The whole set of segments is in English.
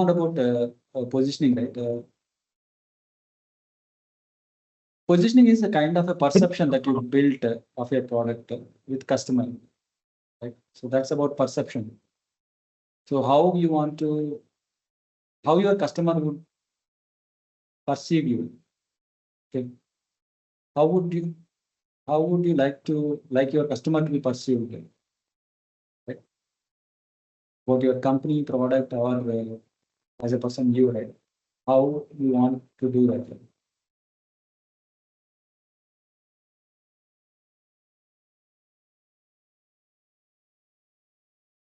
on about positioning, right? Positioning is a kind of a perception that you built of your product with customer, right? So that's about perception. So how your customer would perceive you. Okay. How would you like your customer to be perceived, right? About your company, product, or as a person you, right? How you want to do that? Right?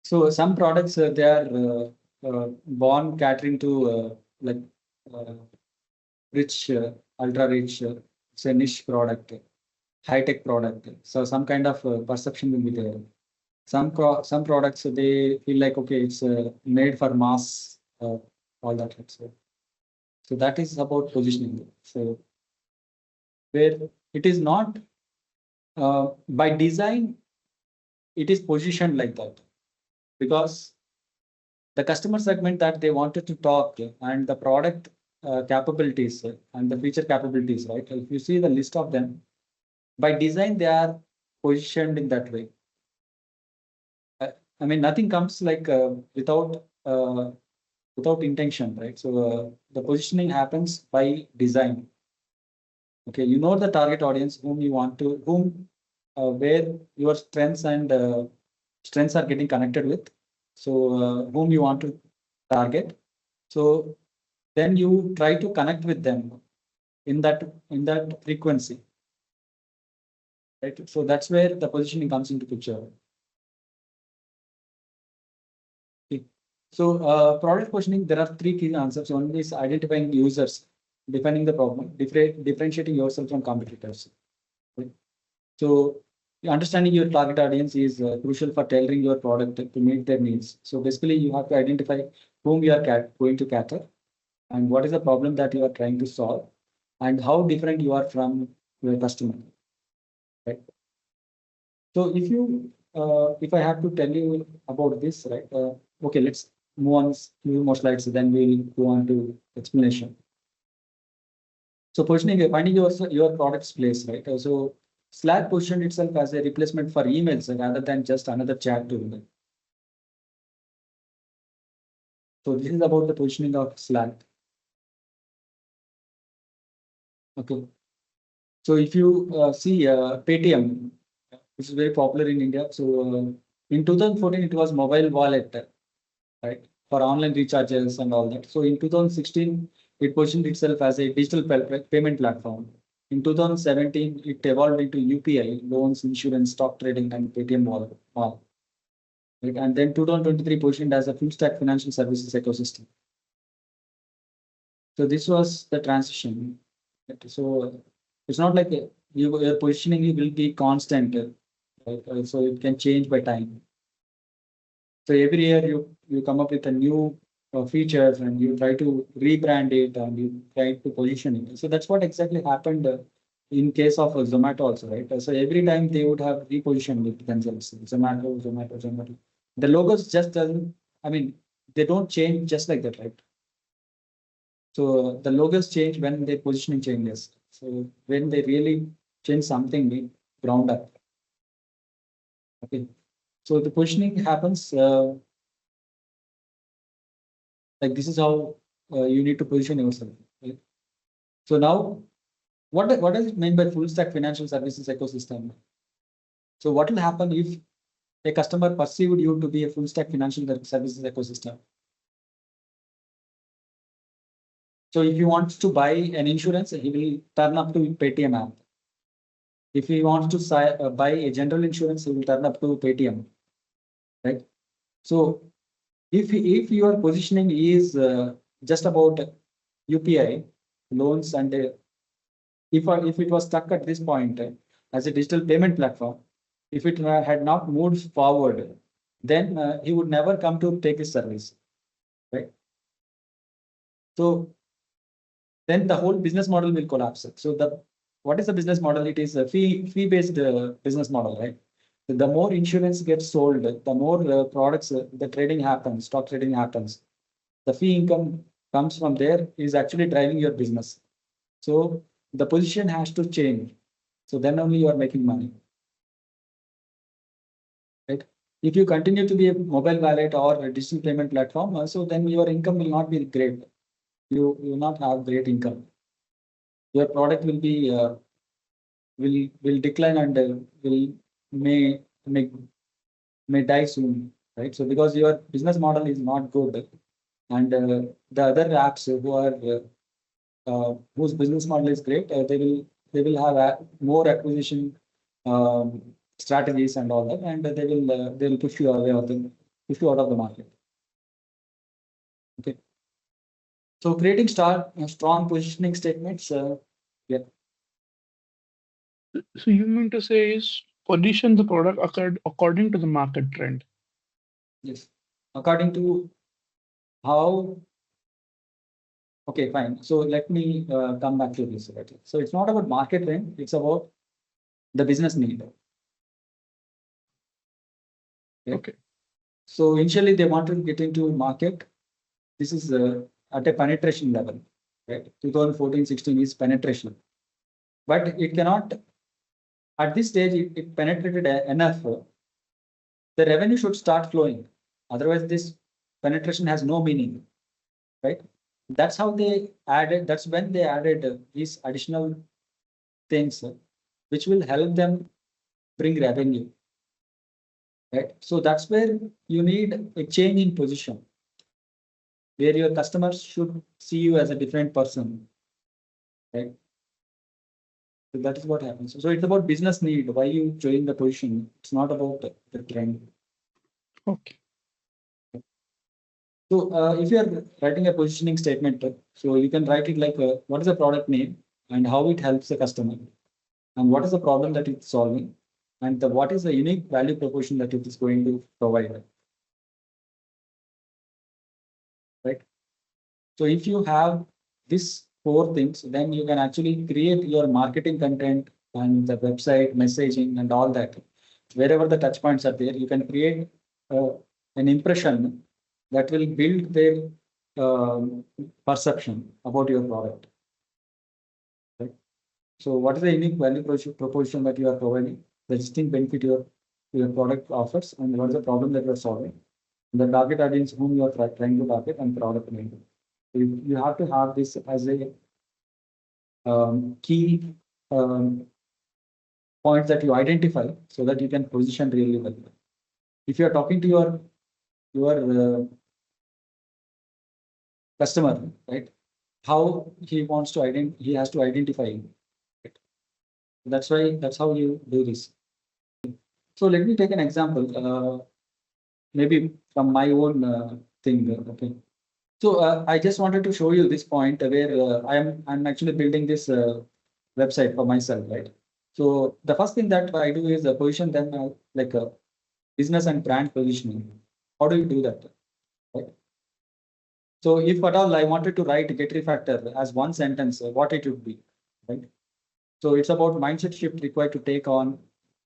So some products they are born catering to like uh, rich, ultra rich, it's a niche product, high tech product. So some kind of perception will be there. Some products they feel like okay, it's made for mass, all that. So that is about positioning. So where it is not by design, it is positioned like that because the customer segment that they wanted to talk and the product capabilities and the feature capabilities, right? If you see the list of them, by design, they are positioned in that way. I mean, nothing comes like without intention, right? So the positioning happens by design. Okay, you know the target audience whom you want to, where your strengths are getting connected with. So whom you want to target. So then you try to connect with them in that frequency, right? So that's where the positioning comes into picture. Okay. So product positioning, there are three key answers. One is identifying users, defining the problem, differentiating yourself from competitors. Right? So understanding your target audience is crucial for tailoring your product to meet their needs. So basically, you have to identify whom you are going to cater and what is the problem that you are trying to solve and how different you are from your customer. Right. So if I have to tell you about this, right? Okay, let's move on few more slides, then we'll go on to explanation. So positioning, finding your product's place, right? So Slack positioned itself as a replacement for emails rather than just another chat tool. So this is about the positioning of Slack. Okay. So if you see Paytm, which is very popular in India. So in 2014, it was mobile wallet, right, for online recharges and all that. So in 2016, it positioned itself as a digital payment platform. In 2017, it evolved into UPI, loans, insurance, stock trading, and Paytm wallet. Right? And then 2023 positioned as a full stack financial services ecosystem. So this was the transition. Right? So it's not like your positioning will be constant. Right? So it can change by time. So every year you come up with a new features and you try to rebrand it and you try to position it. So that's what exactly happened in case of Zomato also, right? So every time they would have repositioned it themselves. Zomato. The logos just doesn't. I mean, they don't change just like that, right? So the logos change when their positioning changes. So when they really change something ground up. Okay. So the positioning happens like this is how you need to position yourself. Right? So now, what does it mean by full stack financial services ecosystem? So what will happen if a customer perceived you to be a full stack financial services ecosystem? So if he wants to buy an insurance, he will turn up to Paytm app. If he wants to buy a general insurance, he will turn up to Paytm, right? So if your positioning is just about UPI loans and if it was stuck at this point as a digital payment platform, if it had not moved forward, then he would never come to take his service, right? So then the whole business model will collapse. So what is the business model? It is a fee based business model, right? The more insurance gets sold, the more products the trading happens, stock trading happens. the fee income comes from there is actually driving your business. So the position has to change. So then only you are making money. Right? If you continue to be a mobile wallet or a digital payment platform, so then your income will not be great. You will not have great income. Your product will be will decline and will may may may die soon, right? So because your business model is not good, and the other apps who are whose business model is great, they will have more acquisition strategies and all that, and they will push you away or push you out of the market. Okay. So creating strong positioning statements. Yeah. So you mean to say is position the product according to the market trend. Yes. According to how. Okay, fine. So let me come back to this. Right? So it's not about market trend. It's about the business need. Okay. So initially they want to get into market. This is at a penetration level, right? 2014-16 is penetration, but it cannot, at this stage, it penetrated enough. The revenue should start flowing. Otherwise, this penetration has no meaning, right? That's how they added, that's when they added these additional things, which will help them bring revenue, right? So that's where you need a change in position, where your customers should see you as a different person, right? So that is what happens. So it's about business need. Why you join the position? It's not about the trend. Okay. So if you are writing a positioning statement, so you can write it like what is the product name and how it helps the customer, and what is the problem that it's solving, and what is the unique value proposition that it is going to provide. Right. So if you have these four things, then you can actually create your marketing content and the website messaging and all that. Wherever the touch points are there, you can create an impression that will build their perception about your product. Right? So what is the unique value proposition that you are providing? The distinct benefit your product offers, and what is the problem that you are solving? The target audience whom you are trying to target, and product name. You have to have this as a key points that you identify so that you can position really well. If you are talking to your customer, right? How he wants to he has to identify you. Right? That's how you do this. So let me take an example, maybe from my own thing. Okay. So I just wanted to show you this point where I'm actually building this website for myself, right? So the first thing that I do is position them like a business and brand positioning. How do you do that? Right? So if at all I wanted to write get refactor as one sentence, what it would be, right? So it's about mindset shift required to take on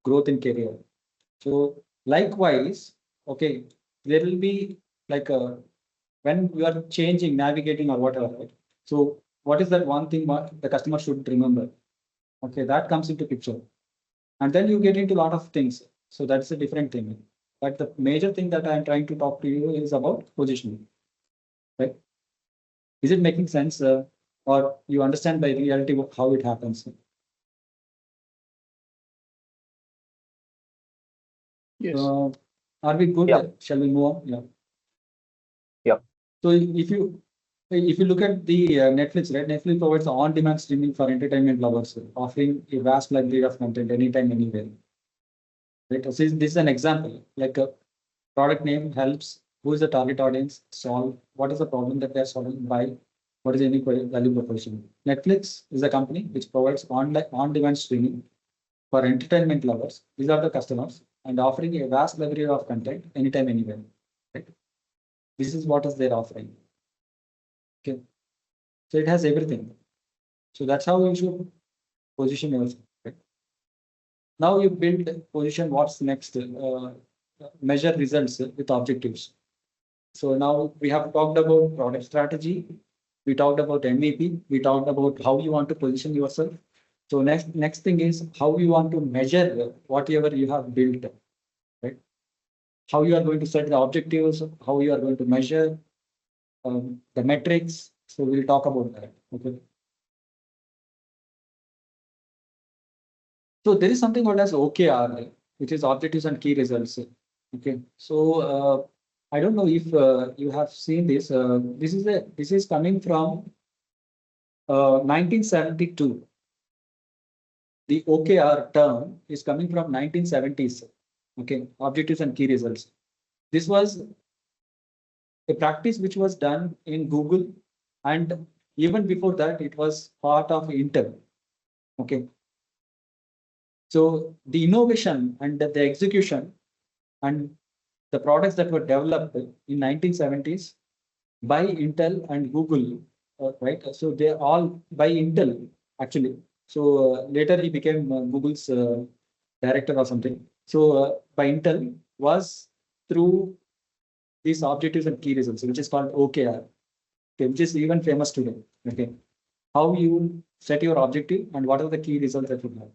growth in career. So likewise, okay, there will be like a when you are changing, navigating or whatever, right? So what is that one thing the customer should remember? Okay, that comes into picture. And then you get into a lot of things. So that's a different thing. But the major thing that I'm trying to talk to you is about positioning, right? Is it making sense or you understand by reality how it happens? Yes. Are we good? Yeah. Shall we move on? Yeah. Yeah. So if you look at the Netflix, right? Netflix provides on-demand streaming for entertainment lovers, offering a vast library of content anytime, anywhere. Right. So this is an example. Like a product name helps. Who is the target audience? Solve. What is the problem that they are solving? By what is the unique value proposition? Netflix is a company which provides on-demand streaming for entertainment lovers. These are the customers and offering a vast library of content anytime, anywhere. Right. This is what is their offering. Okay. So it has everything. So that's how you should position yourself. Right? Now you build position. What's next? Measure results with objectives. So now we have talked about product strategy. We talked about MVP. We talked about how you want to position yourself. So next thing is how you want to measure whatever you have built, right? How you are going to set the objectives, how you are going to measure the metrics. So we'll talk about that. Okay. So there is something called as OKR, which is objectives and key results. Okay. So I don't know if you have seen this. This is coming from 1972. The OKR term is coming from 1970s. Okay, objectives and key results. This was a practice which was done in Google, and even before that, it was part of Intel. Okay. So the innovation and the execution and the products that were developed in 1970s by Intel and Google, right? So they're all by Intel actually. So later he became Google's director or something. So by Intel was through these objectives and key results, which is called OKR, okay, which is even famous today. Okay, how you set your objective and what are the key results that you have.